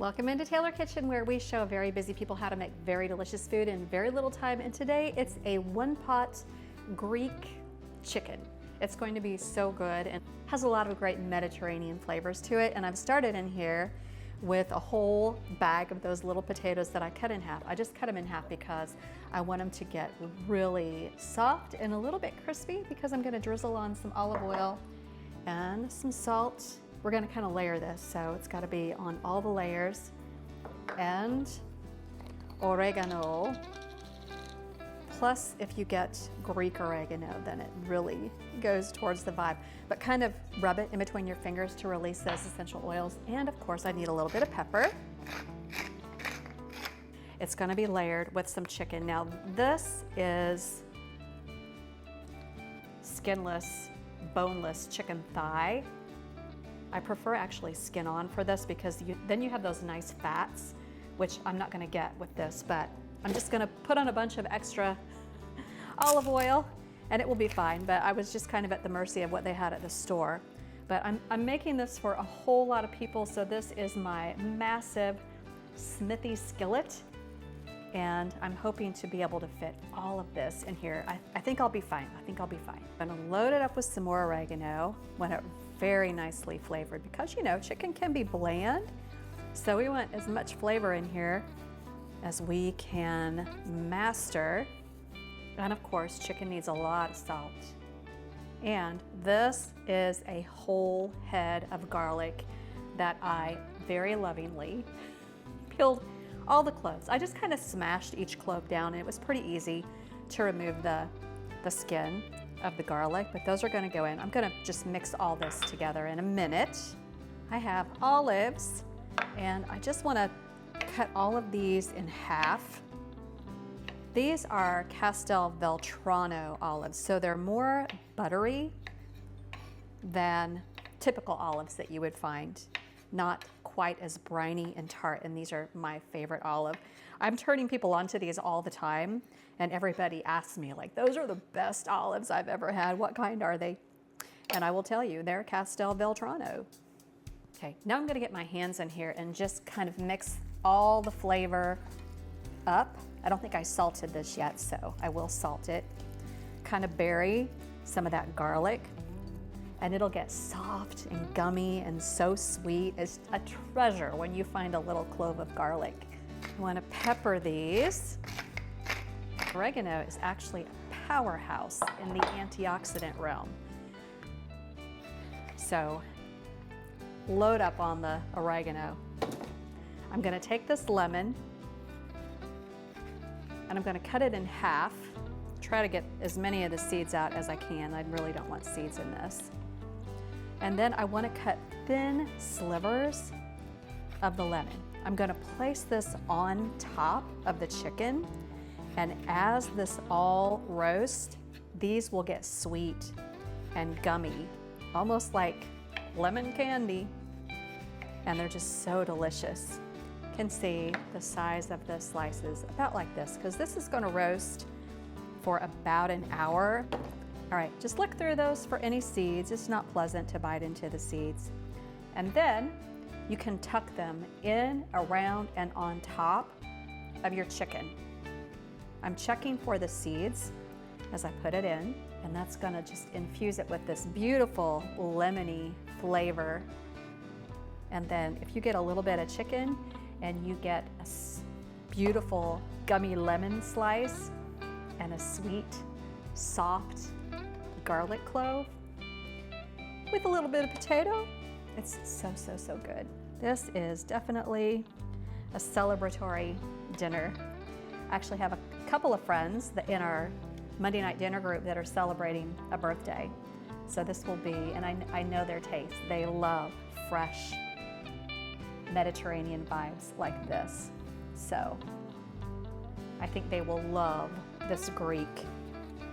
Welcome into Taylor Kitchen, where we show very busy people how to make very delicious food in very little time. And today it's a one-pot Greek chicken. It's going to be so good and has a lot of great Mediterranean flavors to it. And I've started in here with a whole bag of those little potatoes that I cut in half. I just cut them in half because I want them to get really soft and a little bit crispy, because I'm gonna drizzle on some olive oil and some salt. We're gonna kind of layer this, so it's gotta be on all the layers. And oregano. Plus, if you get Greek oregano, then it really goes towards the vibe. But kind of rub it in between your fingers to release those essential oils. And of course, I need a little bit of pepper. It's gonna be layered with some chicken. Now, this is skinless, boneless chicken thigh. I prefer actually skin on for this because then you have those nice fats, which I'm not gonna get with this, but I'm just gonna put on a bunch of extra olive oil and it will be fine. But I was just kind of at the mercy of what they had at the store. But I'm making this for a whole lot of people, so this is my massive Smithey skillet. And I'm hoping to be able to fit all of this in here. I think I'll be fine. I think I'll be fine. I'm gonna load it up with some more oregano. Want it very nicely flavored, because you know, chicken can be bland. So we want as much flavor in here as we can master. And of course, chicken needs a lot of salt. And this is a whole head of garlic that I very lovingly peeled all the cloves. I just kind of smashed each clove down, and it was pretty easy to remove the skin of the garlic, but those are gonna go in. I'm gonna just mix all this together in a minute. I have olives, and I just wanna cut all of these in half. These are Castelvetrano olives, so they're more buttery than typical olives that you would find. Not quite as briny and tart, and these are my favorite olive. I'm turning people onto these all the time, and everybody asks me, like, those are the best olives I've ever had. What kind are they? And I will tell you, they're Castelvetrano. Okay, now I'm gonna get my hands in here and just kind of mix all the flavor up. I don't think I salted this yet, so I will salt it. Kind of bury some of that garlic, and it'll get soft and gummy and so sweet. It's a treasure when you find a little clove of garlic. You want to pepper these. Oregano is actually a powerhouse in the antioxidant realm. So load up on the oregano. I'm going to take this lemon and I'm going to cut it in half. Try to get as many of the seeds out as I can. I really don't want seeds in this. And then I want to cut thin slivers of the lemon. I'm going to place this on top of the chicken, and as this all roasts, these will get sweet and gummy, almost like lemon candy, and they're just so delicious. You can see the size of the slices about like this, because this is going to roast for about an hour. All right, just look through those for any seeds. It's not pleasant to bite into the seeds. And then you can tuck them in, around, and on top of your chicken. I'm checking for the seeds as I put it in, and that's gonna just infuse it with this beautiful lemony flavor. And then if you get a little bit of chicken and you get a beautiful gummy lemon slice and a sweet, soft garlic clove with a little bit of potato, it's so, so, so good. This is definitely a celebratory dinner. I actually have a couple of friends that in our Monday night dinner group that are celebrating a birthday. So this will be, and I know their taste. They love fresh Mediterranean vibes like this. So I think they will love this Greek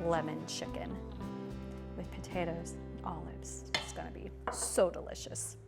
lemon chicken with potatoes and olives. It's gonna be so delicious.